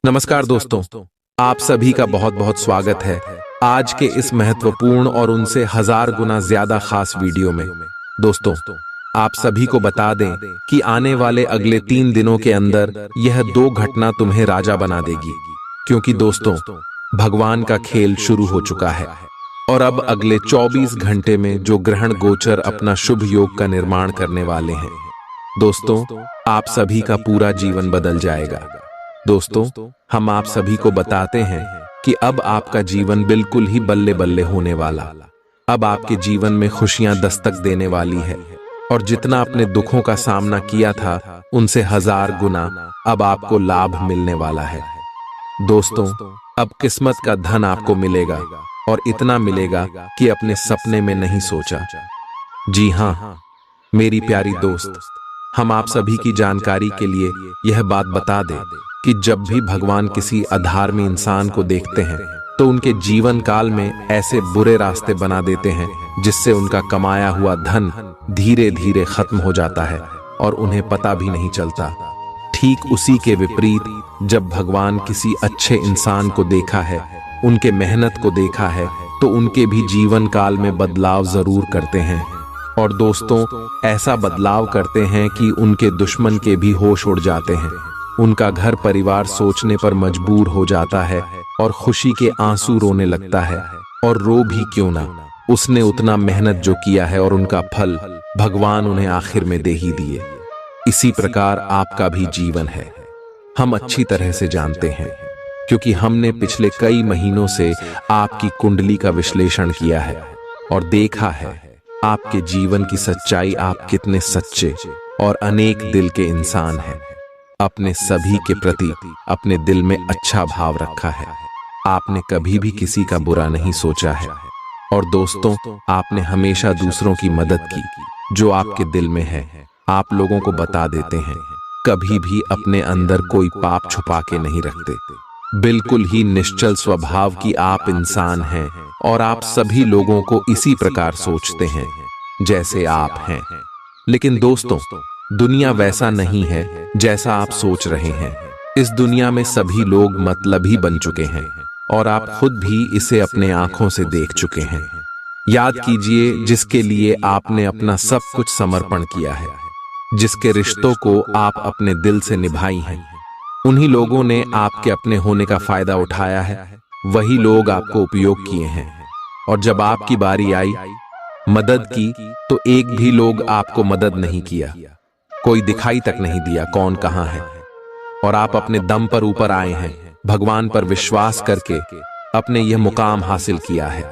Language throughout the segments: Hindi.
नमस्कार दोस्तों, आप सभी का बहुत बहुत स्वागत है आज के इस महत्वपूर्ण और उनसे 1000 गुना ज्यादा खास वीडियो में। दोस्तों, आप सभी को बता दें कि आने वाले अगले 3 दिनों के अंदर यह 2 घटना तुम्हें राजा बना देगी, क्योंकि दोस्तों भगवान का खेल शुरू हो चुका है और अब अगले 24 घंटे में जो ग्रहण गोचर अपना शुभ योग का निर्माण करने वाले हैं। दोस्तों, आप सभी का पूरा जीवन बदल जाएगा। दोस्तों, हम आप सभी को बताते हैं कि अब आपका जीवन बिल्कुल ही बल्ले बल्ले होने वाला। अब आपके जीवन में खुशियां दस्तक देने वाली है और जितना अपने दुखों का सामना किया था उनसे 1000 गुना अब आपको लाभ मिलने वाला है। दोस्तों, अब किस्मत का धन आपको मिलेगा और इतना मिलेगा कि अपने सपने में नहीं सोचा। जी हाँ मेरी प्यारी दोस्त, हम आप सभी की जानकारी के लिए यह बात बता दें कि जब भी भगवान किसी अधर्मी इंसान को देखते हैं तो उनके जीवन काल में ऐसे बुरे रास्ते बना देते हैं जिससे उनका कमाया हुआ धन धीरे धीरे खत्म हो जाता है और उन्हें पता भी नहीं चलता। ठीक उसी के विपरीत जब भगवान किसी अच्छे इंसान को देखा है, उनके मेहनत को देखा है, तो उनके भी जीवन काल में बदलाव जरूर करते हैं। और दोस्तों, ऐसा बदलाव करते हैं कि उनके दुश्मन के भी होश उड़ जाते हैं। उनका घर परिवार सोचने पर मजबूर हो जाता है और खुशी के आंसू रोने लगता है। और रो भी क्यों ना, उसने उतना मेहनत जो किया है और उनका फल भगवान उन्हें आखिर में दे ही दिए। इसी प्रकार आपका भी जीवन है, हम अच्छी तरह से जानते हैं, क्योंकि हमने पिछले कई महीनों से आपकी कुंडली का विश्लेषण किया है और देखा है आपके जीवन की सच्चाई। आप कितने सच्चे और अनेक दिल के इंसान हैं। अपने सभी के प्रति अपने दिल में अच्छा भाव रखा है। आपने कभी भी किसी का बुरा नहीं सोचा है। और दोस्तों, आपने हमेशा दूसरों की मदद की। जो आपके दिल में है आप लोगों को बता देते हैं। कभी भी अपने अंदर कोई पाप छुपा के नहीं रखते। बिल्कुल ही निश्चल स्वभाव की आप इंसान हैं और आप सभी लोगों को इसी प्रकार सोचते हैं जैसे आप हैं। लेकिन दोस्तों, दुनिया वैसा नहीं है जैसा आप सोच रहे हैं। इस दुनिया में सभी लोग मतलबी बन चुके हैं और आप खुद भी इसे अपने आंखों से देख चुके हैं। याद कीजिए, जिसके लिए आपने अपना सब कुछ समर्पण किया है, जिसके रिश्तों को आप अपने दिल से निभाई हैं, उन्हीं लोगों ने आपके अपने होने का फायदा उठाया है। वही लोग आपको उपयोग किए हैं और जब आपकी बारी आई मदद की तो एक भी लोग आपको मदद नहीं किया। कोई दिखाई तक नहीं दिया कौन कहां है। और आप अपने दम पर ऊपर आए हैं, भगवान पर विश्वास करके अपने यह मुकाम हासिल किया है।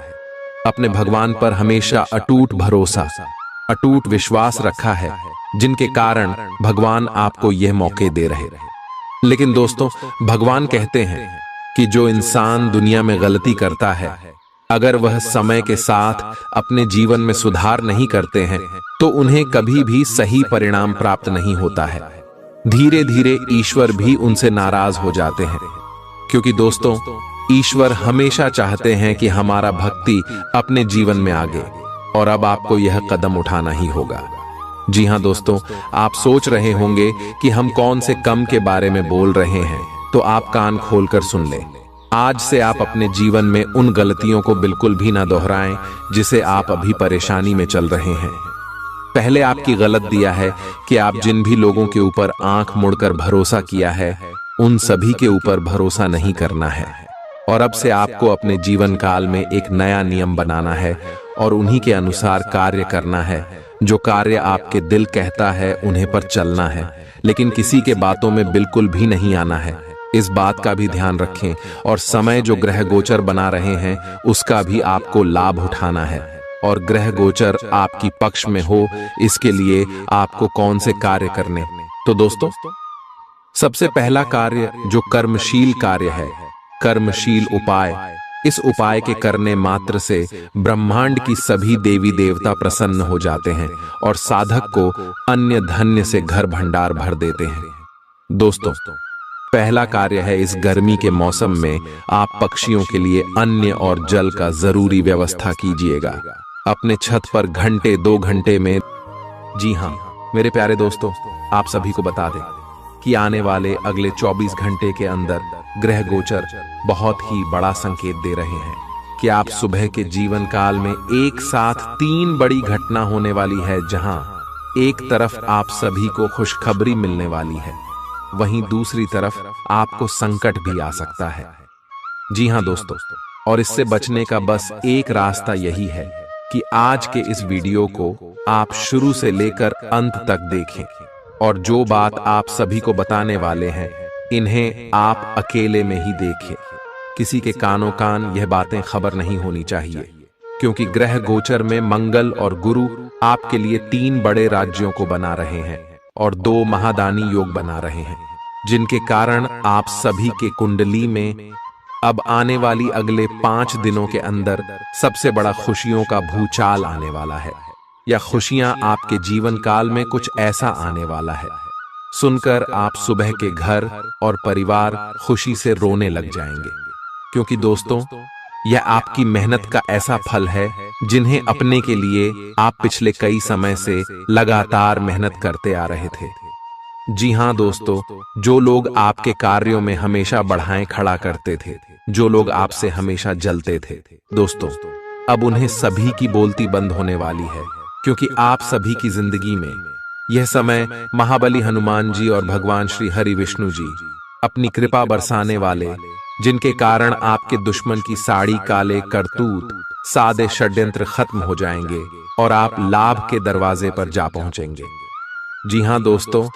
अपने भगवान पर हमेशा अटूट भरोसा, अटूट विश्वास रखा है, जिनके कारण भगवान आपको यह मौके दे रहे। लेकिन दोस्तों, भगवान कहते हैं कि जो इंसान दुनिया में गलती करता है, अगर वह समय के साथ अपने जीवन में सुधार नहीं करते हैं तो उन्हें कभी भी सही परिणाम प्राप्त नहीं होता है। धीरे धीरे ईश्वर भी उनसे नाराज हो जाते हैं, क्योंकि दोस्तों, ईश्वर हमेशा चाहते हैं कि हमारा भक्ति अपने जीवन में आगे, और अब आपको यह कदम उठाना ही होगा। जी हां दोस्तों, आप सोच रहे होंगे कि हम कौन से कम के बारे में बोल रहे हैं, तो आप कान खोलकर सुन लें। आज से आप अपने जीवन में उन गलतियों को बिल्कुल भी ना दोहराएं जिसे आप अभी परेशानी में चल रहे हैं। पहले आपकी गलत दिया है कि आप जिन भी लोगों के ऊपर आंख मुड़कर भरोसा किया है, उन सभी के ऊपर भरोसा नहीं करना है। और अब से आपको अपने जीवन काल में एक नया नियम बनाना है और उन्हीं के अनुसार कार्य करना है। जो कार्य आपके दिल कहता है उन्हें पर चलना है, लेकिन किसी के बातों में बिल्कुल भी नहीं आना है। इस बात का भी ध्यान रखें और समय जो ग्रह गोचर बना रहे हैं उसका भी आपको लाभ उठाना है। और ग्रह गोचर आपकी पक्ष में हो, इसके लिए आपको कौन से कार्य करने। तो दोस्तों, सबसे पहला कार्य जो कर्मशील कार्य है, कर्मशील उपाय। इस उपाय के करने मात्र से ब्रह्मांड की सभी देवी देवता प्रसन्न हो जाते हैं और साधक को अन्य धन्य से घर भंडार भर देते हैं। दोस्तों, पहला कार्य है, इस गर्मी के मौसम में आप पक्षियों के लिए अन्न और जल का जरूरी व्यवस्था कीजिएगा। अपने छत पर घंटे 2 घंटे में। जी हां मेरे प्यारे दोस्तों, आप सभी को बता दें कि आने वाले अगले 24 घंटे के अंदर ग्रह गोचर बहुत ही बड़ा संकेत दे रहे हैं कि आप सुबह के जीवन काल में एक साथ 3 बड़ी घटना होने वाली है, जहां एक तरफ आप सभी को खुशखबरी मिलने वाली है, वहीं दूसरी तरफ आपको संकट भी आ सकता है। जी हां दोस्तों, और इससे बचने का बस एक रास्ता यही है कि आज के इस वीडियो को आप शुरू से लेकर अंत तक देखें, और जो बात आप सभी को बताने वाले हैं इन्हें आप अकेले में ही देखें। किसी के कानों कान यह बातें खबर नहीं होनी चाहिए, क्योंकि ग्रह गोचर में मंगल और गुरु आपके लिए 3 बड़े राज्यों को बना रहे हैं और 2 महादानी योग बना रहे हैं, जिनके कारण आप सभी के कुंडली में अब आने वाली अगले 5 दिनों के अंदर सबसे बड़ा खुशियों का भूचाल आने वाला है, या खुशियां आपके जीवन काल में कुछ ऐसा आने वाला है सुनकर आप सुबह के घर और परिवार खुशी से रोने लग जाएंगे। क्योंकि दोस्तों, यह आपकी मेहनत का ऐसा फल है जिन्हें अपने के लिए आप पिछले कई समय से लगातार मेहनत करते आ रहे थे। जी हां दोस्तों, जो लोग आपके कार्यों में हमेशा बढ़ाएं खड़ा करते थे, जो लोग आपसे हमेशा जलते थे, दोस्तों अब उन्हें सभी की बोलती बंद होने वाली है, क्योंकि आप सभी की जिंदगी में यह समय महाबली हनुमान जी और भगवान श्री हरि विष्णु जी अपनी कृपा बरसाने वाले, जिनके कारण आपके दुश्मन की साड़ी काले करतूत सादे षड्यंत्र खत्म हो जाएंगे और आप लाभ के दरवाजे पर जा पहुंचेंगे। जी हां दोस्तों,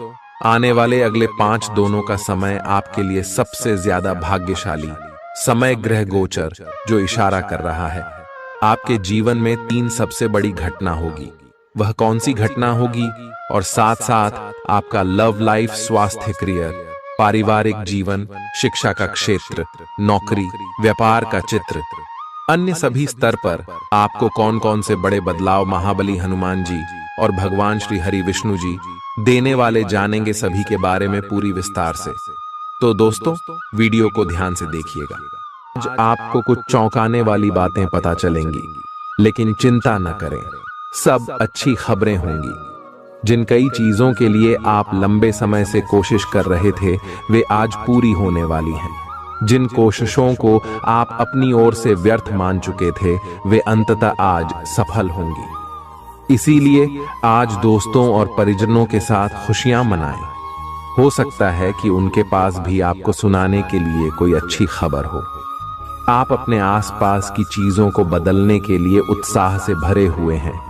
आने वाले अगले 5 दिनों का समय आपके लिए सबसे ज्यादा भाग्यशाली समय ग्रह गोचर जो इशारा कर रहा है आपके जीवन में 3 सबसे बड़ी घटना होगी। वह कौन सी घटना होगी, और साथ साथ आपका लव लाइफ, स्वास्थ्य, करियर, पारिवारिक जीवन, शिक्षा का क्षेत्र, नौकरी, व्यापार का चित्र, अन्य सभी स्तर पर आपको कौन कौन से बड़े बदलाव महाबली हनुमान जी और भगवान श्री हरि विष्णु जी देने वाले जानेंगे, सभी के बारे में पूरी विस्तार से। तो दोस्तों वीडियो को ध्यान से देखिएगा। आज आपको कुछ चौंकाने वाली बातें पता चलेंगी, लेकिन चिंता न करें, सब अच्छी खबरें होंगी। जिन कई चीजों के लिए आप लंबे समय से कोशिश कर रहे थे वे आज पूरी होने वाली हैं। जिन कोशिशों को आप अपनी ओर से व्यर्थ मान चुके थे वे अंततः आज सफल होंगी। इसीलिए आज दोस्तों और परिजनों के साथ खुशियां मनाएं। हो सकता है कि उनके पास भी आपको सुनाने के लिए कोई अच्छी खबर हो। आप अपने आसपास की चीजों को बदलने के लिए उत्साह से भरे हुए हैं,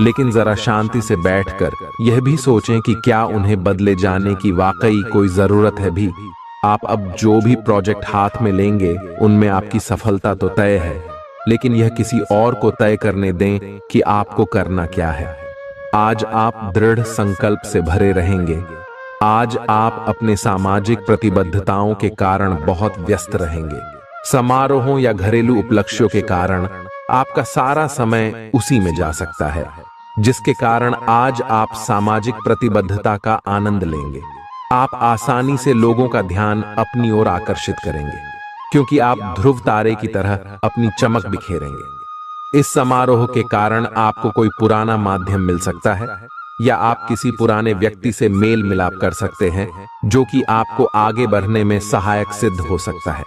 लेकिन जरा शांति से बैठकर यह भी सोचें कि क्या उन्हें बदले जाने की वाकई कोई जरूरत है भी। आप अब जो भी प्रोजेक्ट हाथ में लेंगे उनमें आपकी सफलता तो तय है, लेकिन यह किसी और को तय करने दें कि आपको करना क्या है। आज आप दृढ़ संकल्प से भरे रहेंगे। आज आप अपने सामाजिक प्रतिबद्धताओं के कारण बहुत व्यस्त रहेंगे। समारोहों या घरेलू उपलक्ष्यों के कारण आपका सारा समय उसी में जा सकता है, जिसके कारण आज आप सामाजिक प्रतिबद्धता का आनंद लेंगे। आप आसानी से लोगों का ध्यान अपनी ओर आकर्षित करेंगे, क्योंकि आप ध्रुव तारे की तरह अपनी चमक बिखेरेंगे। इस समारोह के कारण आपको कोई पुराना माध्यम मिल सकता है, या आप किसी पुराने व्यक्ति से मेल मिलाप कर सकते हैं, जो कि आपको आगे बढ़ने में सहायक सिद्ध हो सकता है।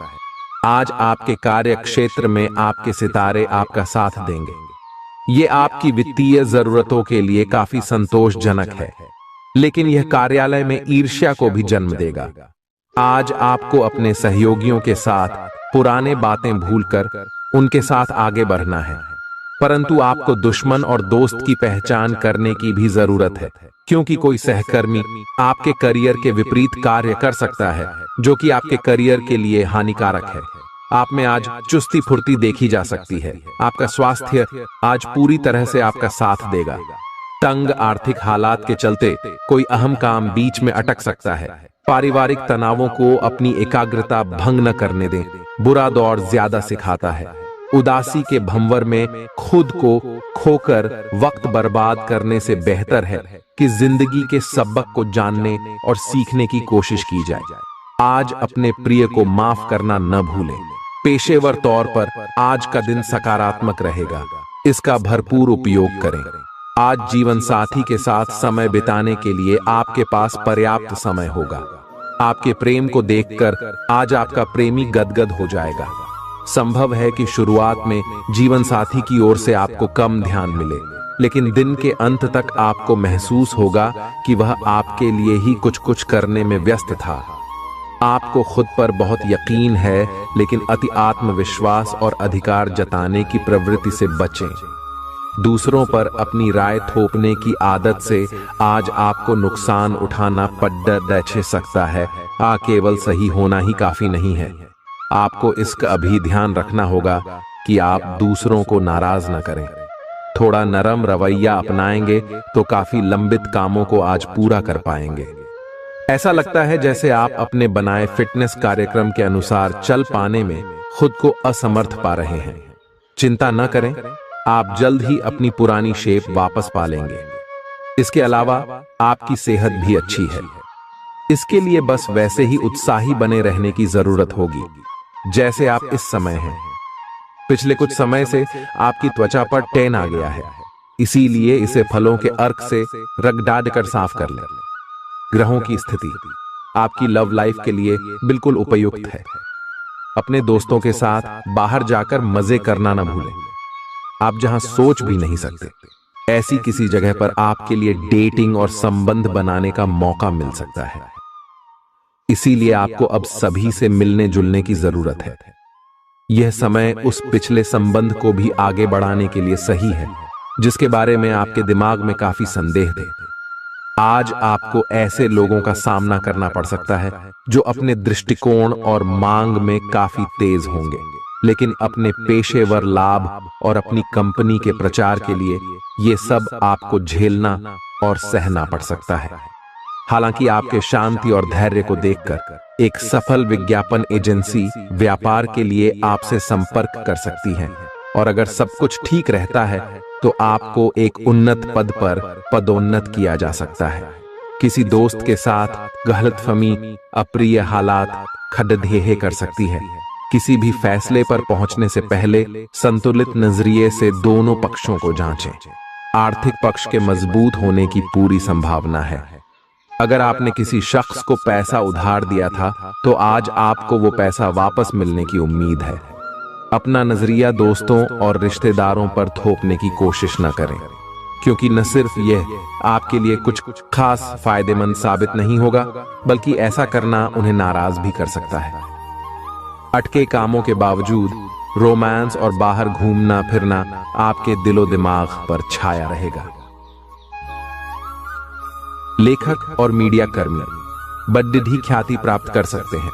आज आपके कार्य क्षेत्र में आपके सितारे आपका साथ देंगे। ये आपकी वित्तीय जरूरतों के लिए काफी संतोषजनक है, लेकिन यह कार्यालय में ईर्ष्या को भी जन्म देगा। आज आपको अपने सहयोगियों के साथ पुराने बातें भूलकर उनके साथ आगे बढ़ना है, परंतु आपको दुश्मन और दोस्त की पहचान करने की भी जरूरत है, क्योंकि कोई सहकर्मी आपके करियर के विपरीत कार्य कर सकता है, जो कि आपके करियर के लिए हानिकारक है। आप में आज चुस्ती फुर्ती देखी जा सकती है। आपका स्वास्थ्य आज पूरी तरह से आपका साथ देगा। तंग आर्थिक हालात के चलते कोई अहम काम बीच में अटक सकता है। पारिवारिक तनावों को अपनी एकाग्रता भंग न करने दें। बुरा दौर ज्यादा सिखाता है। उदासी के भंवर में खुद को खोकर वक्त बर्बाद करने से बेहतर है कि जिंदगी के सबक को जानने और सीखने की कोशिश की जाए। आज अपने प्रिय को माफ करना न भूलें। पेशेवर तौर पर आज का दिन सकारात्मक रहेगा, इसका भरपूर उपयोग करें। आज जीवन साथी के साथ समय बिताने के लिए आपके पास पर्याप्त समय होगा। आपके प्रेम को देखकर आज आपका प्रेमी गदगद हो जाएगा। संभव है कि शुरुआत में जीवन साथी की ओर से आपको कम ध्यान मिले, लेकिन दिन के अंत तक आपको महसूस होगा कि वह आपके लिए ही कुछ कुछ करने में व्यस्त था। आपको खुद पर बहुत यकीन है, लेकिन अति आत्मविश्वास और अधिकार जताने की प्रवृत्ति से बचें। दूसरों पर अपनी राय थोपने की आदत से आज आपको नुकसान उठाना पड़ सकता है। केवल सही होना ही काफी नहीं है। आपको इसका भी ध्यान रखना होगा कि आप दूसरों को नाराज न करें। थोड़ा नरम रवैया अपनाएंगे तो काफी लंबित कामों को आज पूरा कर पाएंगे। ऐसा लगता है जैसे आप अपने बनाए फिटनेस कार्यक्रम के अनुसार चल पाने में खुद को असमर्थ पा रहे हैं। चिंता न करें, आप जल्द ही अपनी पुरानी शेप वापस पा लेंगे। इसके अलावा आपकी सेहत भी अच्छी है। इसके लिए बस वैसे ही उत्साही बने रहने की जरूरत होगी जैसे आप इस समय हैं। पिछले कुछ समय से आपकी त्वचा पर टैन आ गया है, इसीलिए इसे फलों के अर्क से रगड़ कर साफ कर लें। ग्रहों की स्थिति आपकी लव लाइफ के लिए बिल्कुल उपयुक्त है। अपने दोस्तों के साथ बाहर जाकर मजे करना न भूलें। आप जहां सोच भी नहीं सकते, ऐसी किसी जगह पर आपके लिए डेटिंग और संबंध बनाने का मौका मिल सकता है। इसीलिए आपको अब सभी से मिलने जुलने की जरूरत है। यह समय उस पिछले संबंध को भी आगे बढ़ाने के लिए सही है जिसके बारे में आपके दिमाग में काफी संदेह थे। आज आपको ऐसे लोगों का सामना करना पड़ सकता है जो अपने दृष्टिकोण और मांग में काफी तेज होंगे, लेकिन अपने पेशेवर लाभ और अपनी कंपनी के प्रचार के लिए ये सब आपको झेलना और सहना पड़ सकता है। हालांकि आपके शांति और धैर्य को देखकर एक सफल विज्ञापन एजेंसी व्यापार के लिए आपसे संपर्क कर सकती है, और अगर सब कुछ ठीक रहता है तो आपको एक उन्नत पद पर पदोन्नत किया जा सकता है। किसी दोस्त के साथ गलतफहमी अप्रिय हालात खड़ेढे कर सकती है। किसी भी फैसले पर पहुंचने से पहले संतुलित नजरिए से दोनों पक्षों को जांचें। आर्थिक पक्ष के मजबूत होने की पूरी संभावना है। अगर आपने किसी शख्स को पैसा उधार दिया था तो आज आपको वो पैसा वापस मिलने की उम्मीद है। अपना नजरिया दोस्तों और रिश्तेदारों पर थोपने की कोशिश न करें, क्योंकि न सिर्फ यह आपके लिए कुछ खास फायदेमंद साबित नहीं होगा, बल्कि ऐसा करना उन्हें नाराज भी कर सकता है। अटके कामों के बावजूद रोमांस और बाहर घूमना फिरना आपके दिलो दिमाग पर छाया रहेगा। लेखक और मीडिया कर्मी बड़ी ख्याति प्राप्त कर सकते हैं।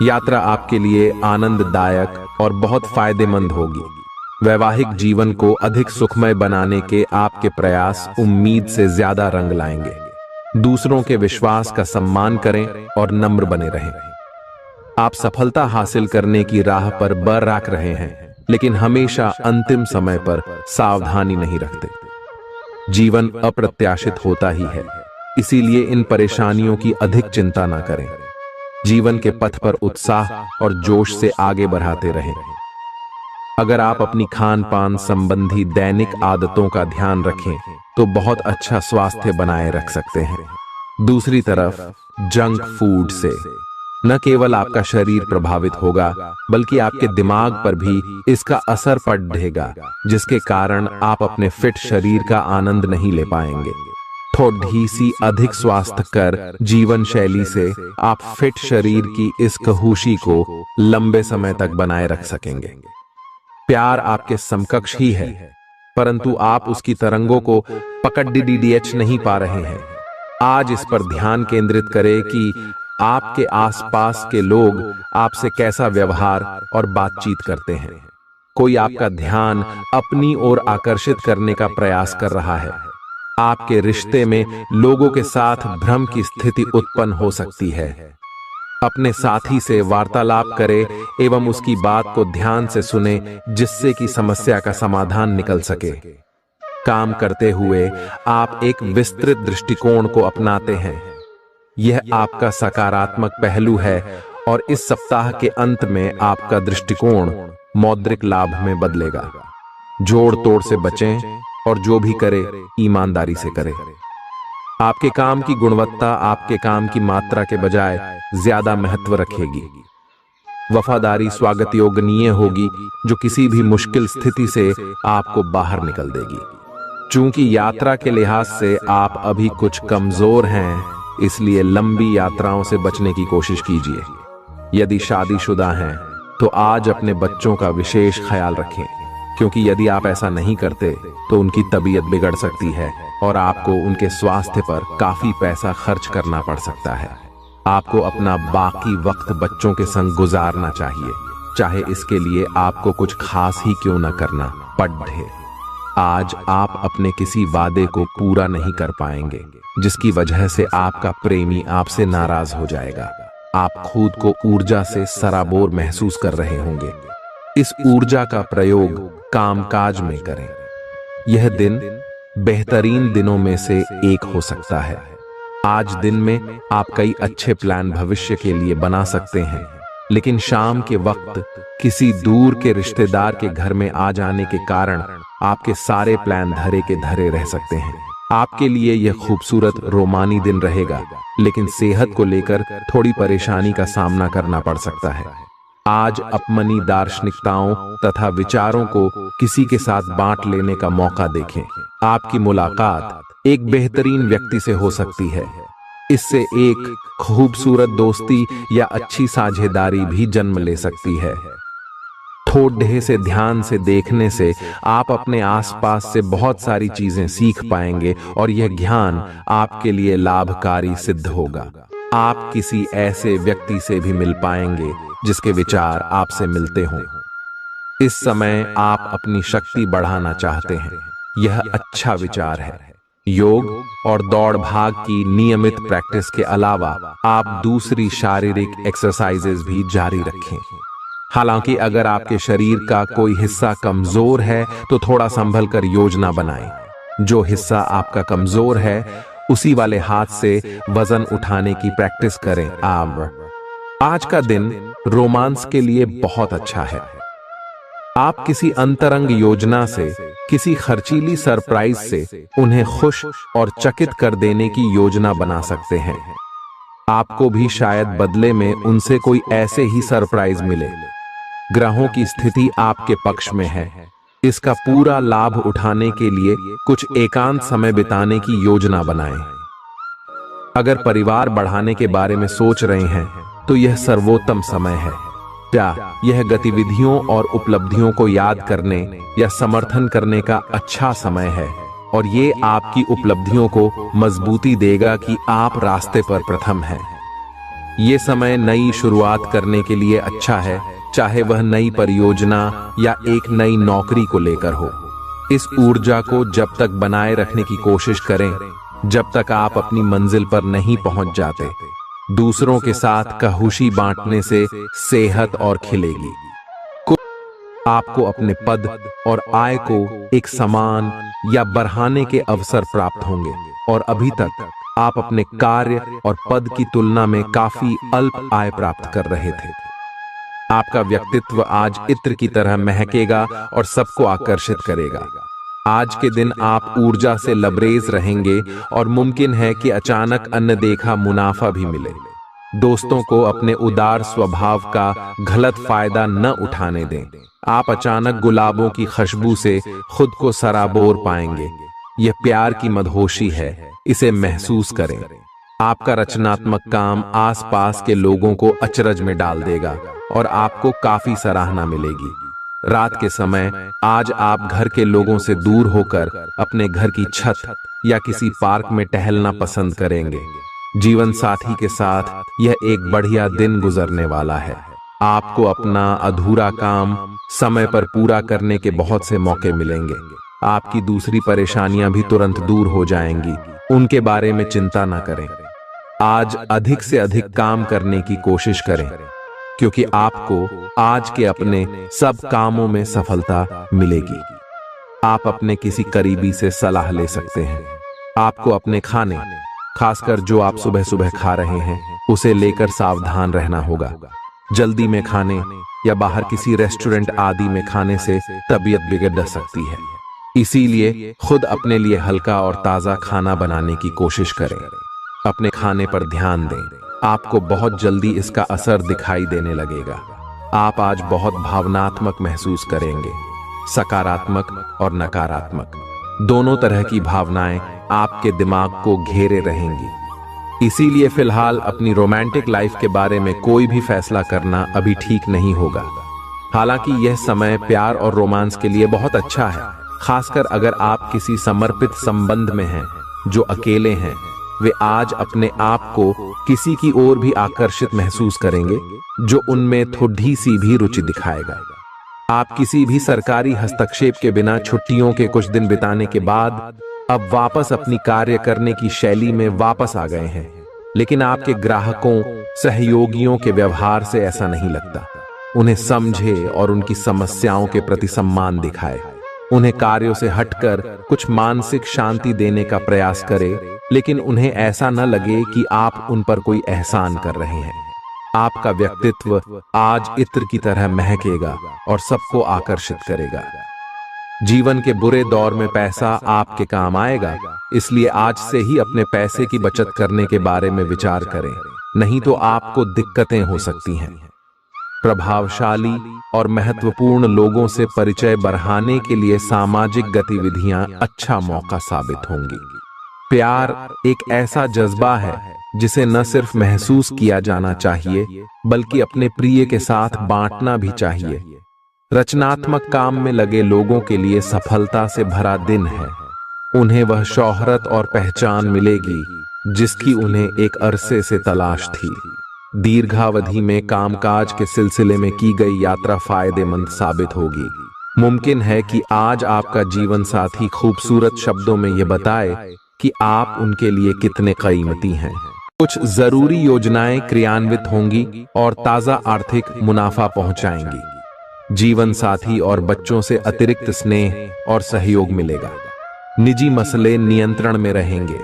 यात्रा आपके लिए आनंददायक और बहुत फायदेमंद होगी। वैवाहिक जीवन को अधिक सुखमय बनाने के आपके प्रयास उम्मीद से ज्यादा रंग लाएंगे। दूसरों के विश्वास का सम्मान करें और नम्र बने रहें। आप सफलता हासिल करने की राह पर बरकरार रहे हैं, लेकिन हमेशा अंतिम समय पर सावधानी नहीं रखते। जीवन अप्रत्याशित होता ही है, इसीलिए इन परेशानियों की अधिक चिंता ना करें। जीवन के पथ पर उत्साह और जोश से आगे बढ़ाते रहें। अगर आप अपनी खान पान संबंधी दैनिक आदतों का ध्यान रखें तो बहुत अच्छा स्वास्थ्य बनाए रख सकते हैं। दूसरी तरफ जंक फूड से न केवल आपका शरीर प्रभावित होगा, बल्कि आपके दिमाग पर भी इसका असर पड़ेगा, जिसके कारण आप अपने फिट शरीर का आनंद नहीं ले पाएंगे। थोड़ी सी अधिक स्वास्थ्यकर जीवन शैली से आप फिट शरीर की इस खुशी को लंबे समय तक बनाए रख सकेंगे। प्यार आपके समकक्ष ही है, परंतु आप उसकी तरंगों को पकड़ नहीं पा रहे हैं। आज इस पर ध्यान केंद्रित करें कि आपके आसपास के लोग आपसे कैसा व्यवहार और बातचीत करते हैं। कोई आपका ध्यान अपनी ओर आकर्षित करने का प्रयास कर रहा है। आपके रिश्ते में लोगों के साथ भ्रम की स्थिति उत्पन्न हो सकती है। अपने साथी से वार्तालाप करें एवं उसकी बात को ध्यान से सुने, जिससे कि समस्या का समाधान निकल सके। काम करते हुए आप एक विस्तृत दृष्टिकोण को अपनाते हैं। यह आपका सकारात्मक पहलू है और इस सप्ताह के अंत में आपका दृष्टिकोण मौद्रिक लाभ में बदलेगा। जोड़ तोड़ से बचें और जो भी करे ईमानदारी से करें। आपके काम की गुणवत्ता आपके काम की मात्रा के बजाय ज्यादा महत्व रखेगी। वफादारी स्वागत योग्य होगी, जो किसी भी मुश्किल स्थिति से आपको बाहर निकल देगी। चूंकि यात्रा के लिहाज से आप अभी कुछ कमजोर हैं, इसलिए लंबी यात्राओं से बचने की कोशिश कीजिए। यदि शादीशुदा हैं तो आज अपने बच्चों का विशेष ख्याल रखें, क्योंकि यदि आप ऐसा नहीं करते तो उनकी तबीयत बिगड़ सकती है और आपको उनके स्वास्थ्य पर काफी पैसा खर्च करना पड़ सकता है। आपको अपना बाकी वक्त बच्चों के संग गुजारना चाहिए, चाहे इसके लिए आपको कुछ खास ही क्यों न करना पड़े। आज आप अपने किसी वादे को पूरा नहीं कर पाएंगे, जिसकी वजह से आपका प्रेमी आपसे नाराज हो जाएगा। आप खुद को ऊर्जा से सराबोर महसूस कर रहे होंगे। इस ऊर्जा का प्रयोग कामकाज में करें। यह दिन बेहतरीन दिनों में से एक हो सकता है। आज दिन में आप कई अच्छे प्लान भविष्य के लिए बना सकते हैं, लेकिन शाम के वक्त किसी दूर के रिश्तेदार के घर में आ जाने के कारण आपके सारे प्लान धरे के धरे रह सकते हैं। आपके लिए यह खूबसूरत रोमानी दिन रहेगा, लेकिन सेहत को लेकर थोड़ी परेशानी का सामना करना पड़ सकता है। आज अपनी दार्शनिकताओं तथा विचारों को किसी के साथ बांट लेने का मौका देखें। आपकी मुलाकात एक बेहतरीन व्यक्ति से हो सकती है। इससे एक खूबसूरत दोस्ती या अच्छी साझेदारी भी जन्म ले सकती है। थोड़े से ध्यान से देखने से आप अपने आसपास से बहुत सारी चीजें सीख पाएंगे और यह ज्ञान आपके लिए लाभकारी सिद्ध होगा। आप किसी ऐसे व्यक्ति से भी मिल पाएंगे जिसके विचार आपसे मिलते हों। इस समय आप अपनी शक्ति बढ़ाना चाहते हैं, यह अच्छा विचार है। योग और दौड़ भाग की नियमित प्रैक्टिस के अलावा आप दूसरी शारीरिक एक्सरसाइजेज भी जारी रखें। हालांकि अगर आपके शरीर का कोई हिस्सा कमजोर है तो थोड़ा संभल कर योजना बनाएं। जो हिस्सा आपका कमजोर है उसी वाले हाथ से वजन उठाने की प्रैक्टिस करें। आज का दिन रोमांस के लिए बहुत अच्छा है। आप किसी अंतरंग योजना से, किसी खर्चीली सरप्राइज से उन्हें खुश और चकित कर देने की योजना बना सकते हैं। आपको भी शायद बदले में उनसे कोई ऐसे ही सरप्राइज मिले। ग्रहों की स्थिति आपके पक्ष में है। इसका पूरा लाभ उठाने के लिए कुछ एकांत समय बिताने की योजना बनाएं। अगर परिवार बढ़ाने के बारे में सोच रहे हैं तो यह सर्वोत्तम समय है। क्या यह गतिविधियों और उपलब्धियों को याद करने या समर्थन करने का अच्छा समय है, और ये आपकी उपलब्धियों को मजबूती देगा कि आप रास्ते पर प्रथम हैं। ये समय नई शुरुआत करने के लिए अच्छा है, चाहे वह नई परियोजना या एक नई नौकरी को लेकर हो। इस ऊर्जा को जब तक बनाए रखने की कोशिश करें जब तक आप अपनी मंजिल पर नहीं पहुंच जाते। दूसरों के साथ खुशी बांटने से सेहत और खिलेगी। आपको अपने पद और आय को एक समान या बढ़ाने के अवसर प्राप्त होंगे, और अभी तक आप अपने कार्य और पद की तुलना में काफी अल्प आय प्राप्त कर रहे थे। आपका व्यक्तित्व आज इत्र की तरह महकेगा और सबको आकर्षित करेगा। आज के दिन आप ऊर्जा से लबरेज रहेंगे और मुमकिन है कि अचानक अनदेखा मुनाफा भी मिले। दोस्तों को अपने उदार स्वभाव का गलत फायदा न उठाने दें। आप अचानक गुलाबों की खुशबू से खुद को सराबोर पाएंगे। यह प्यार की मदहोशी है, इसे महसूस करें। आपका रचनात्मक काम आसपास के लोगों को अचरज में डाल देगा और आपको काफी सराहना मिलेगी। रात के समय आज आप घर के लोगों से दूर होकर अपने घर की छत या किसी पार्क में टहलना पसंद करेंगे। जीवन साथी के साथ यह एक बढ़िया दिन गुजरने वाला है। आपको अपना अधूरा काम समय पर पूरा करने के बहुत से मौके मिलेंगे। आपकी दूसरी परेशानियां भी तुरंत दूर हो जाएंगी, उनके बारे में चिंता न करें। आज अधिक से अधिक काम करने की कोशिश करें, क्योंकि आपको आज के अपने सब कामों में सफलता मिलेगी। आप अपने किसी करीबी से सलाह ले सकते हैं। आपको अपने खाने, खासकर जो आप सुबह सुबह खा रहे हैं, उसे लेकर सावधान रहना होगा। जल्दी में खाने या बाहर किसी रेस्टोरेंट आदि में खाने से तबीयत बिगड़ सकती है। इसीलिए खुद अपने लिए हल्का और ताज़ा खाना बनाने की कोशिश करें। अपने खाने पर ध्यान दें, आपको बहुत जल्दी इसका असर दिखाई देने लगेगा। आप आज बहुत भावनात्मक महसूस करेंगे, सकारात्मक और नकारात्मक दोनों तरह की भावनाएं आपके दिमाग को घेरे रहेंगी। इसीलिए फिलहाल अपनी रोमांटिक लाइफ के बारे में कोई भी फैसला करना अभी ठीक नहीं होगा। हालांकि यह समय प्यार और रोमांस के लिए बहुत अच्छा है, खासकर अगर आप किसी समर्पित संबंध में हैं। जो अकेले हैं वे आज अपने आप को किसी की ओर भी आकर्षित महसूस करेंगे जो उनमें थोड़ी सी भी रुचि दिखाएगा। आप किसी भी सरकारी हस्तक्षेप के बिना छुट्टियों के कुछ दिन बिताने के बाद अब वापस अपनी कार्य करने की शैली में वापस आ गए हैं। लेकिन आपके ग्राहकों, सहयोगियों के व्यवहार से ऐसा नहीं लगता। उन्हें समझे और उनकी समस्याओं के प्रति सम्मान दिखाए। उन्हें कार्यों से हटकर कुछ मानसिक शांति देने का प्रयास करें, लेकिन उन्हें ऐसा न लगे कि आप उन पर कोई एहसान कर रहे हैं। आपका व्यक्तित्व आज इत्र की तरह महकेगा और सबको आकर्षित करेगा। जीवन के बुरे दौर में पैसा आपके काम आएगा, इसलिए आज से ही अपने पैसे की बचत करने के बारे में विचार करें, नहीं तो आपको दिक्कतें हो सकती हैं। प्रभावशाली और महत्वपूर्ण लोगों से परिचय बढ़ाने के लिए सामाजिक गतिविधियां अच्छा मौका साबित होंगी। प्यार एक ऐसा जज्बा है जिसे न सिर्फ महसूस किया जाना चाहिए बल्कि अपने प्रिय के साथ बांटना भी चाहिए। रचनात्मक काम में लगे लोगों के लिए सफलता से भरा दिन है। उन्हें वह शोहरत और पहचान मिलेगी जिसकी उन्हें एक अरसे से तलाश थी। दीर्घावधि में कामकाज के सिलसिले में की गई यात्रा फायदेमंद साबित होगी। मुमकिन है कि आज आपका जीवन साथी खूबसूरत शब्दों में यह बताए कि आप उनके लिए कितने कीमती हैं। कुछ जरूरी योजनाएं क्रियान्वित होंगी और ताजा आर्थिक मुनाफा पहुंचाएंगी। जीवन साथी और बच्चों से अतिरिक्त स्नेह और सहयोग मिलेगा। निजी मसले नियंत्रण में रहेंगे।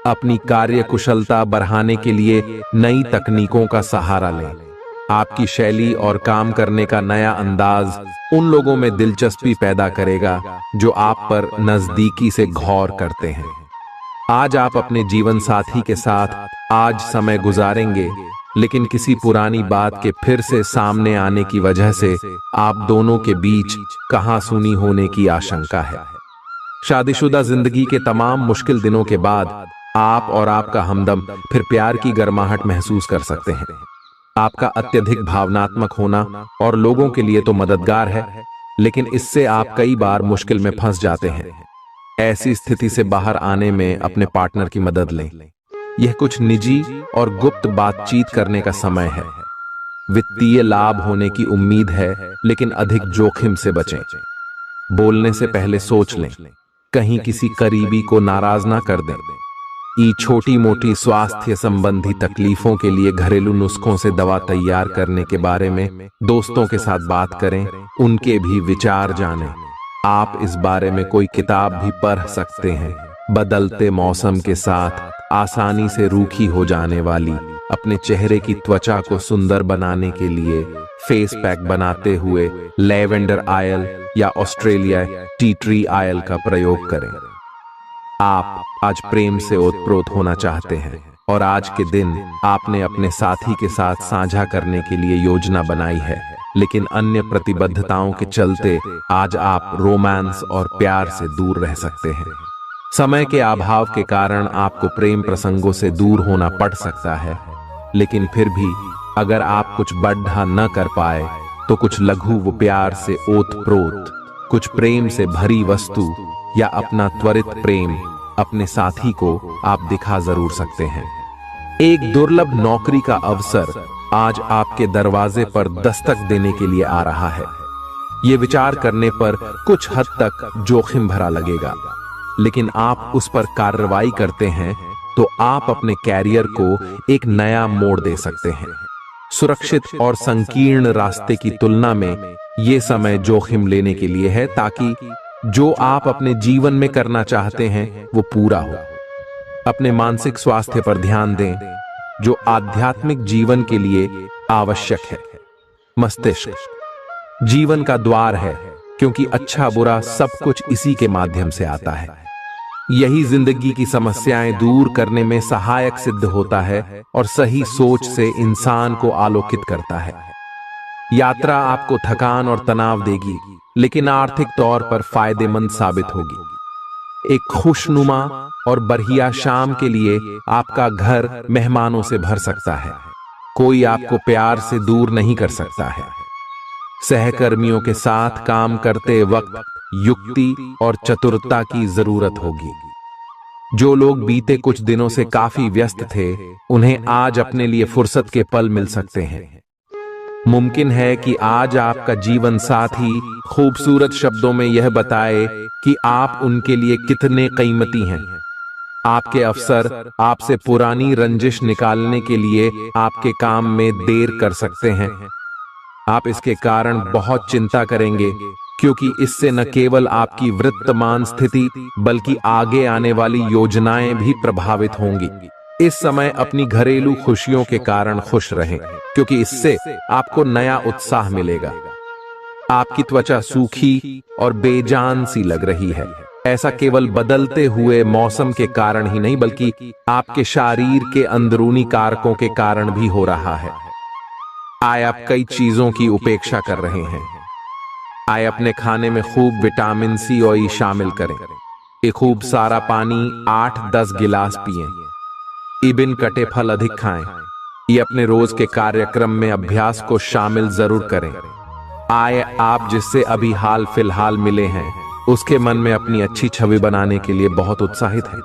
अपनी कार्य कुशलता बढ़ाने के लिए नई तकनीकों का सहारा लें। आपकी शैली और काम करने का नया अंदाज उन लोगों में दिलचस्पी पैदा करेगा जो आप पर नजदीकी से गौर करते हैं। आज आप अपने जीवन साथी के साथ आज समय गुजारेंगे, लेकिन किसी पुरानी बात के फिर से सामने आने की वजह से आप दोनों के बीच कहासुनी होने की आशंका है। शादीशुदा जिंदगी के तमाम मुश्किल दिनों के बाद आप और आपका हमदम फिर प्यार की गर्माहट महसूस कर सकते हैं। आपका अत्यधिक भावनात्मक होना और लोगों के लिए तो मददगार है, लेकिन इससे आप कई बार मुश्किल में फंस जाते हैं। ऐसी स्थिति से बाहर आने में अपने पार्टनर की मदद लें। यह कुछ निजी और गुप्त बातचीत करने का समय है। वित्तीय लाभ होने की उम्मीद है, लेकिन अधिक जोखिम से बचें। बोलने से पहले सोच लें, कहीं किसी करीबी को नाराज ना कर दें। छोटी मोटी स्वास्थ्य संबंधी तकलीफों के लिए घरेलू नुस्खों से दवा तैयार करने के बारे में दोस्तों के साथ बात करें, उनके भी विचार जानें। आप इस बारे में कोई किताब भी पढ़ सकते हैं। बदलते मौसम के साथ आसानी से रूखी हो जाने वाली अपने चेहरे की त्वचा को सुंदर बनाने के लिए फेस पैक बनाते हुए लैवेंडर ऑयल या ऑस्ट्रेलिया टी ट्री ऑयल का प्रयोग करें। आप आज प्रेम से ओतप्रोत होना चाहते हैं और आज के दिन आपने अपने साथी के साथ साझा करने के लिए योजना बनाई है, लेकिन अन्य प्रतिबद्धताओं के चलते आज आप रोमांस और प्यार से दूर रह सकते हैं। समय के अभाव के कारण आपको प्रेम प्रसंगों से दूर होना पड़ सकता है, लेकिन फिर भी अगर आप कुछ बढ़ा न कर पाए तो कुछ लघु व प्यार से ओतप्रोत, कुछ प्रेम से भरी वस्तु या अपना त्वरित प्रेम अपने साथी को आप दिखा जरूर सकते हैं। एक दुर्लभ नौकरी का अवसर आज आपके दरवाजे पर दस्तक देने के लिए आ रहा है। ये विचार करने पर कुछ हद तक जोखिम भरा लगेगा, लेकिन आप उस पर कार्रवाई करते हैं तो आप अपने कैरियर को एक नया मोड़ दे सकते हैं। सुरक्षित और संकीर्ण रास्ते की तुलना में ये समय जोखिम लेने के लिए है, ताकि जो आप अपने जीवन में करना चाहते हैं वो पूरा हो। अपने मानसिक स्वास्थ्य पर ध्यान दें, जो आध्यात्मिक जीवन के लिए आवश्यक है। मस्तिष्क जीवन का द्वार है, क्योंकि अच्छा बुरा सब कुछ इसी के माध्यम से आता है। यही जिंदगी की समस्याएं दूर करने में सहायक सिद्ध होता है और सही सोच से इंसान को आलोकित करता है। यात्रा आपको थकान और तनाव देगी, लेकिन आर्थिक तौर पर फायदेमंद साबित होगी। एक खुशनुमा और बढ़िया शाम के लिए आपका घर मेहमानों से भर सकता है। कोई आपको प्यार से दूर नहीं कर सकता है। सहकर्मियों के साथ काम करते वक्त युक्ति और चतुरता की जरूरत होगी। जो लोग बीते कुछ दिनों से काफी व्यस्त थे, उन्हें आज अपने लिए फुर्सत के पल मिल सकते हैं। मुमकिन है कि आज आपका जीवन साथी खूबसूरत शब्दों में यह बताए कि आप उनके लिए कितने कीमती हैं। आपके अफसर आपसे पुरानी रंजिश निकालने के लिए आपके काम में देर कर सकते हैं। आप इसके कारण बहुत चिंता करेंगे, क्योंकि इससे न केवल आपकी वर्तमान स्थिति बल्कि आगे आने वाली योजनाएं भी प्रभावित होंगी। इस समय अपनी घरेलू खुशियों के कारण खुश रहें, क्योंकि इससे आपको नया उत्साह मिलेगा। आपकी त्वचा सूखी और बेजान सी लग रही है। ऐसा केवल बदलते हुए मौसम के कारण ही नहीं, बल्कि आपके शरीर के अंदरूनी कारकों के कारण भी हो रहा है। आए आप कई चीजों की उपेक्षा कर रहे हैं। आए अपने खाने में खूब विटामिन सी और ई शामिल करें। एक खूब सारा पानी 8-10 गिलास पिएं। इबिन कटे फल अधिक खाएं। ये अपने रोज के कार्यक्रम में अभ्यास को शामिल जरूर करें। आए आप जिससे अभी हाल फिलहाल मिले हैं, उसके मन में अपनी अच्छी छवि बनाने के लिए बहुत उत्साहित है,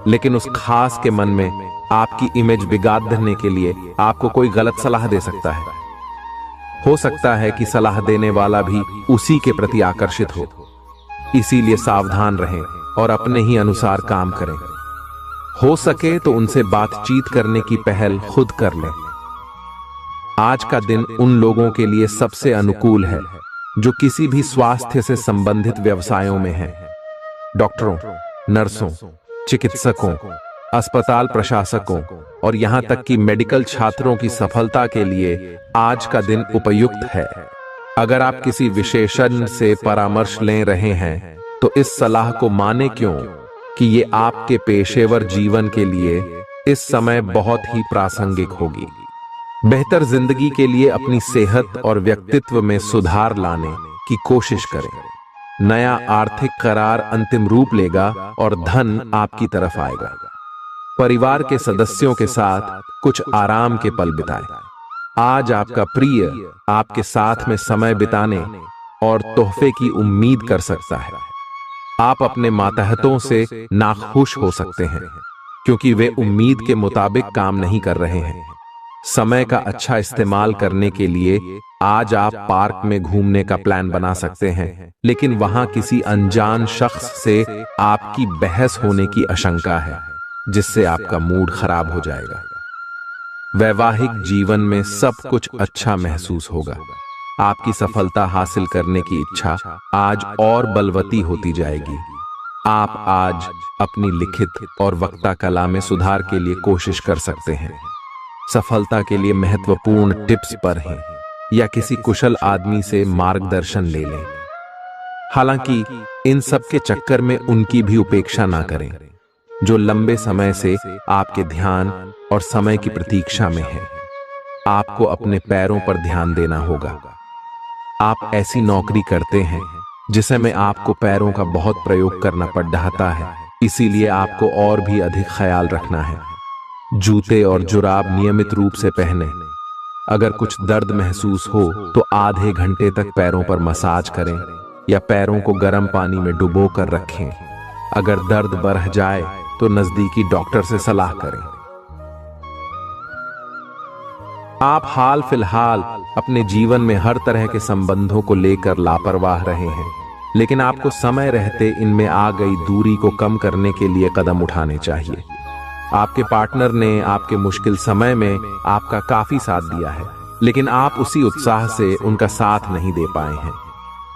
लेकिन उस खास के मन में आपकी इमेज बिगाड़ने के लिए आपको कोई गलत सलाह दे सकता है। हो सकता है कि सलाह देने वाला भी उसी के प्रति आकर्षित हो। इसीलिए सावधान रहें और अपने ही अनुसार काम करें। हो सके तो उनसे बातचीत करने की पहल खुद कर लें। आज का दिन उन लोगों के लिए सबसे अनुकूल है जो किसी भी स्वास्थ्य से संबंधित व्यवसायों में हैं। डॉक्टरों, नर्सों, चिकित्सकों, अस्पताल प्रशासकों और यहां तक कि मेडिकल छात्रों की सफलता के लिए आज का दिन उपयुक्त है। अगर आप किसी विशेषज्ञ से परामर्श ले रहे हैं, तो इस सलाह को माने क्यों कि ये आपके पेशेवर जीवन के लिए इस समय बहुत ही प्रासंगिक होगी। बेहतर जिंदगी के लिए अपनी सेहत और व्यक्तित्व में सुधार लाने की कोशिश करें। नया आर्थिक करार अंतिम रूप लेगा और धन आपकी तरफ आएगा। परिवार के सदस्यों के साथ कुछ आराम के पल बिताएं। आज आपका प्रिय आपके साथ में समय बिताने और तोहफे की उम्मीद कर सकता है। आप अपने मातहतों से नाखुश हो सकते हैं, क्योंकि वे उम्मीद के मुताबिक काम नहीं कर रहे हैं। समय का अच्छा इस्तेमाल करने के लिए आज आप पार्क में घूमने का प्लान बना सकते हैं, लेकिन वहां किसी अनजान शख्स से आपकी बहस होने की आशंका है, जिससे आपका मूड खराब हो जाएगा। वैवाहिक जीवन में सब कुछ अच्छा महसूस होगा। आपकी सफलता हासिल करने की इच्छा आज और बलवती होती जाएगी। आप आज अपनी लिखित और वक्ता कला में सुधार के लिए कोशिश कर सकते हैं। सफलता के लिए महत्वपूर्ण टिप्स पर हैं, या किसी कुशल आदमी से मार्गदर्शन ले लें। हालांकि इन सब के चक्कर में उनकी भी उपेक्षा ना करें, जो लंबे समय से आपके ध्यान और समय की प्रतीक्षा में है। आपको अपने पैरों पर ध्यान देना होगा। आप ऐसी नौकरी करते हैं जिसे में आपको पैरों का बहुत प्रयोग करना पड़ रहा है, इसीलिए आपको और भी अधिक ख्याल रखना है। जूते और जुराब नियमित रूप से पहने। अगर कुछ दर्द महसूस हो तो आधे घंटे तक पैरों पर मसाज करें या पैरों को गर्म पानी में डुबो कर रखें। अगर दर्द बढ़ जाए तो नजदीकी डॉक्टर से सलाह करें। आप हाल फिलहाल अपने जीवन में हर तरह के संबंधों को लेकर लापरवाह रहे हैं, लेकिन आपको समय रहते इनमें आ गई दूरी को कम करने के लिए कदम उठाने चाहिए। आपके पार्टनर ने आपके मुश्किल समय में आपका काफी साथ दिया है, लेकिन आप उसी उत्साह से उनका साथ नहीं दे पाए हैं।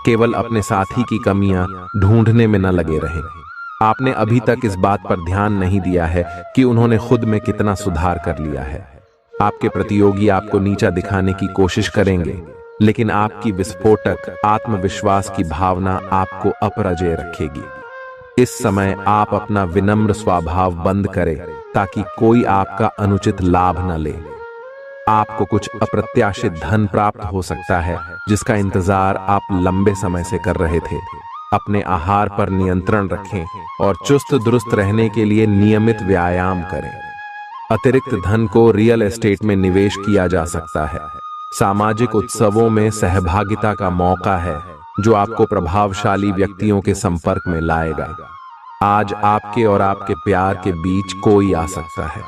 केवल अपने साथी की कमियां ढूंढने में न लगे रहें। आपने अभी तक इस बात पर ध्यान नहीं दिया है कि उन्होंने खुद में कितना सुधार कर लिया है। आपके प्रतियोगी आपको नीचा दिखाने की कोशिश करेंगे, लेकिन आपकी विस्फोटक आत्मविश्वास की भावना आपको अपराजेय रखेगी। इस समय आप अपना विनम्र स्वभाव बंद करें ताकि कोई आपका अनुचित लाभ न ले। आपको कुछ अप्रत्याशित धन प्राप्त हो सकता है जिसका इंतजार आप लंबे समय से कर रहे थे। अपने आहार पर नियंत्रण रखें और चुस्त दुरुस्त रहने के लिए नियमित व्यायाम करें। अतिरिक्त धन को रियल एस्टेट में निवेश किया जा सकता है। सामाजिक उत्सवों में सहभागिता का मौका है जो आपको प्रभावशाली व्यक्तियों के संपर्क में लाएगा। आज आपके और आपके प्यार के बीच कोई आ सकता है।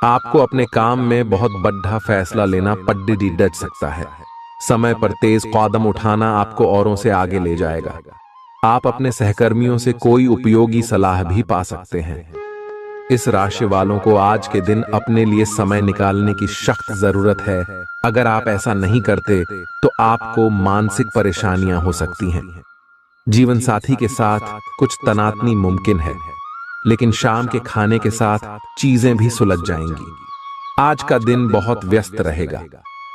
आपको अपने काम में बहुत बड़ा फैसला लेना पड्डी डच सकता है। समय पर तेज कदम उठाना आपको औरों से आगे ले जाएगा। आप अपने सहकर्मियों से कोई उपयोगी सलाह भी पा सकते हैं। इस राशि वालों को आज के दिन अपने लिए समय निकालने की सख्त जरूरत है। अगर आप ऐसा नहीं करते तो आपको मानसिक परेशानियां हो सकती हैं। जीवन साथी के साथ कुछ तनातनी मुमकिन है, लेकिन शाम के खाने के साथ चीजें भी सुलझ जाएंगी। आज का दिन बहुत व्यस्त रहेगा।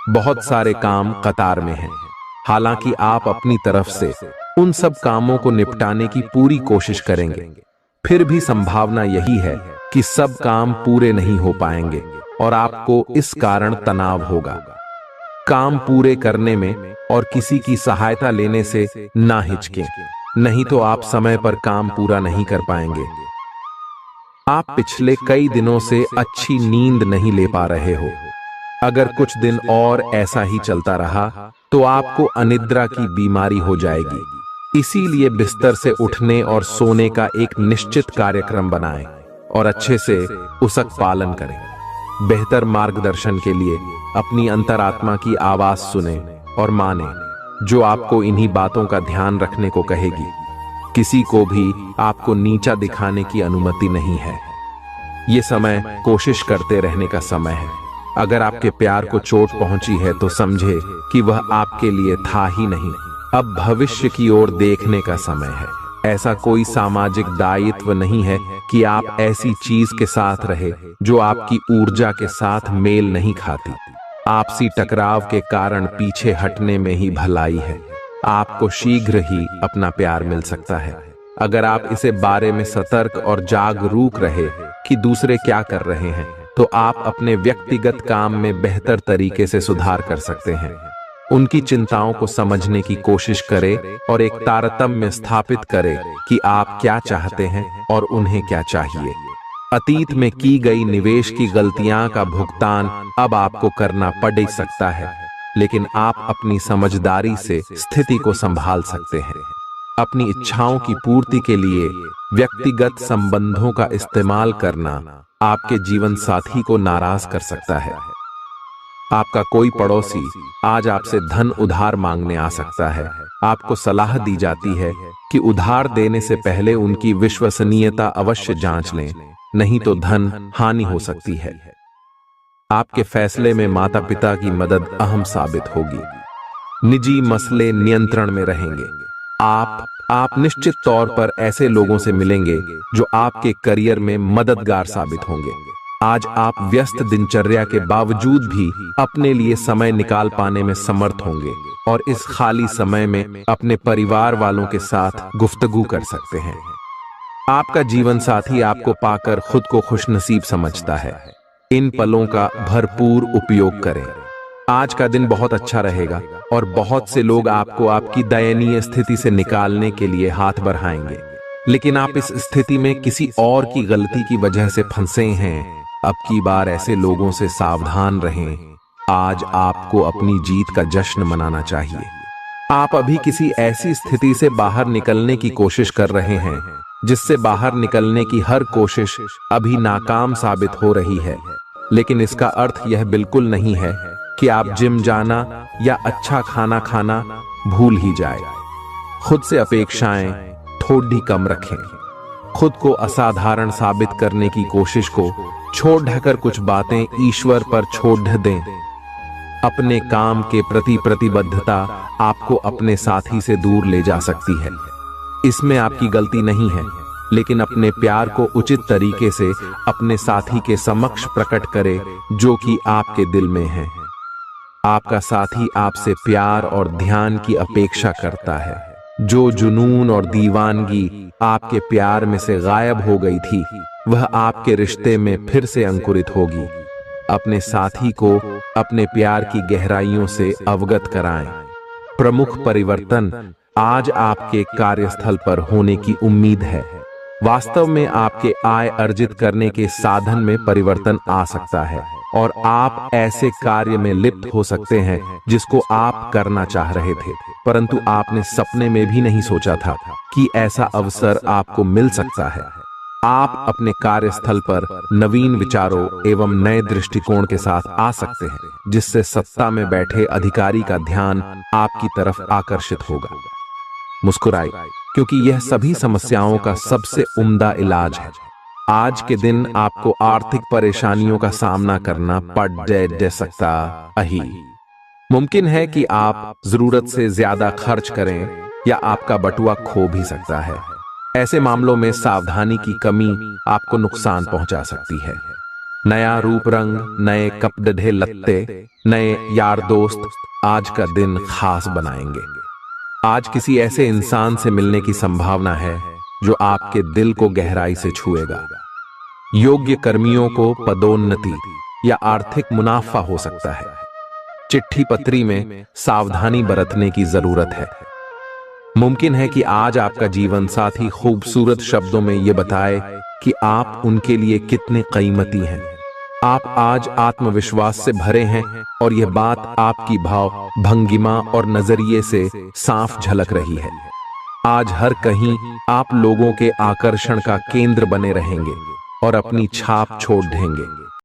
बहुत सारे काम कतार में हैं। हालांकि आप अपनी तरफ से उन सब कामों को निपटाने की पूरी कोशिश करेंगे, फिर भी संभावना यही है कि सब काम पूरे नहीं हो पाएंगे और आपको इस कारण तनाव होगा। काम पूरे करने में और किसी की सहायता लेने से ना हिचकें, नहीं तो आप समय पर काम पूरा नहीं कर पाएंगे। आप पिछले कई दिनों से अच्छी नींद नहीं ले पा रहे हो। अगर कुछ दिन और ऐसा ही चलता रहा तो आपको अनिद्रा की बीमारी हो जाएगी। इसीलिए बिस्तर से उठने और सोने का एक निश्चित कार्यक्रम बनाएं और अच्छे से उसका पालन करें। बेहतर मार्गदर्शन के लिए अपनी अंतरात्मा की आवाज सुने और माने, जो आपको इन्हीं बातों का ध्यान रखने को कहेगी। किसी को भी आपको नीचा दिखाने की अनुमति नहीं है। ये समय कोशिश करते रहने का समय है। अगर आपके प्यार को चोट पहुंची है तो समझे कि वह आपके लिए था ही नहीं। अब भविष्य की ओर देखने का समय है। ऐसा कोई सामाजिक दायित्व नहीं है कि आप ऐसी चीज के साथ रहे जो आपकी ऊर्जा के साथ मेल नहीं खाती। आपसी टकराव के कारण पीछे हटने में ही भलाई है। आपको शीघ्र ही अपना प्यार मिल सकता है। अगर आप इसे बारे में सतर्क और जागरूक रहे कि दूसरे क्या कर रहे हैं, तो आप अपने व्यक्तिगत काम में बेहतर तरीके से सुधार कर सकते हैं। उनकी चिंताओं को समझने की कोशिश करें और एक तारतम्य स्थापित करें कि आप क्या चाहते हैं और उन्हें क्या चाहिए। अतीत में की गई निवेश की गलतियां का भुगतान अब आपको करना पड़ सकता है, लेकिन आप अपनी समझदारी से स्थिति को संभाल सकते हैं। अपनी इच्छाओं की पूर्ति के लिए व्यक्तिगत संबंधों का इस्तेमाल करना आपके जीवन साथी को नाराज कर सकता है। आपका कोई पड़ोसी आज आपसे धन उधार मांगने आ सकता है। आपको सलाह दी जाती है कि उधार देने से पहले उनकी विश्वसनीयता अवश्य जांच लें, नहीं तो धन हानि हो सकती है। आपके फैसले में माता पिता की मदद अहम साबित होगी। निजी मसले नियंत्रण में रहेंगे। आप निश्चित तौर पर ऐसे लोगों से मिलेंगे जो आपके करियर में मददगार साबित होंगे। आज आप व्यस्त दिनचर्या के बावजूद भी अपने लिए समय निकाल पाने में समर्थ होंगे और इस खाली समय में अपने परिवार वालों के साथ गुफ्तगू कर सकते हैं। आपका जीवन साथी आपको पाकर खुद को खुशनसीब समझता है। इन पलों का भरपूर उपयोग करें। आज का दिन बहुत अच्छा रहेगा और बहुत से लोग आपको आपकी दयनीय स्थिति से निकालने के लिए हाथ बढ़ाएंगे, लेकिन आप इस स्थिति में किसी और की गलती की वजह से फंसे हैं। अब की बार ऐसे लोगों से सावधान रहें। आज आपको अपनी जीत का जश्न मनाना चाहिए। आप अभी किसी ऐसी स्थिति से बाहर निकलने की कोशिश कर रहे हैं जिससे बाहर निकलने की हर कोशिश अभी नाकाम साबित हो रही है, लेकिन इसका अर्थ यह बिल्कुल नहीं है कि आप जिम जाना या अच्छा खाना खाना भूल ही जाए। खुद से अपेक्षाएं थोड़ी कम रखें। खुद को असाधारण साबित करने की कोशिश को छोड़ ढकर कुछ बातें ईश्वर पर छोड़ दें। अपने काम के प्रति प्रतिबद्धता आपको अपने साथी से दूर ले जा सकती है। इसमें आपकी गलती नहीं है, लेकिन अपने प्यार को उचित तरीके से अपने साथी के समक्ष प्रकट करें जो कि आपके दिल में है। आपका साथी आपसे प्यार और ध्यान की अपेक्षा करता है। जो जुनून और दीवानगी आपके प्यार में से गायब हो गई थी, वह आपके रिश्ते में फिर से अंकुरित होगी। अपने साथी को अपने प्यार की गहराइयों से अवगत कराएं। प्रमुख परिवर्तन आज आपके कार्यस्थल पर होने की उम्मीद है। वास्तव में आपके आय अर्जित करने के साधन में परिवर्तन आ सकता है और आप ऐसे कार्य में लिप्त हो सकते हैं जिसको आप करना चाह रहे थे, परंतु आपने सपने में भी नहीं सोचा था कि ऐसा अवसर आपको मिल सकता है। आप अपने कार्यस्थल पर नवीन विचारों एवं नए दृष्टिकोण के साथ आ सकते हैं, जिससे सत्ता में बैठे अधिकारी का ध्यान आपकी तरफ आकर्षित होगा। मुस्कुराएं, क्योंकि यह सभी समस्याओं का सबसे उम्दा इलाज है। आज के दिन आपको आर्थिक परेशानियों का सामना करना पड़ सकता है। मुमकिन है कि आप जरूरत से ज्यादा खर्च करें या आपका बटुआ खो भी सकता है। ऐसे मामलों में सावधानी की कमी आपको नुकसान पहुंचा सकती है। नया रूप रंग, नए कपड़े लत्ते, नए यार दोस्त आज का दिन खास बनाएंगे। आज किसी ऐसे इंसान से मिलने की संभावना है जो आपके दिल को गहराई से छुएगा। योग्य कर्मियों को पदोन्नति या आर्थिक मुनाफा हो सकता है। चिट्ठी पत्री में सावधानी बरतने की जरूरत है। मुमकिन है कि आज आपका जीवन साथी खूबसूरत शब्दों में यह बताए कि आप उनके लिए कितने कीमती हैं। आप आज आत्मविश्वास से भरे हैं और यह बात आपकी भाव, भंगिमा और नजरिए से साफ झलक रही है। आज हर कहीं आप लोगों के आकर्षण का केंद्र बने रहेंगे और अपनी छाप छोड़ देंगे।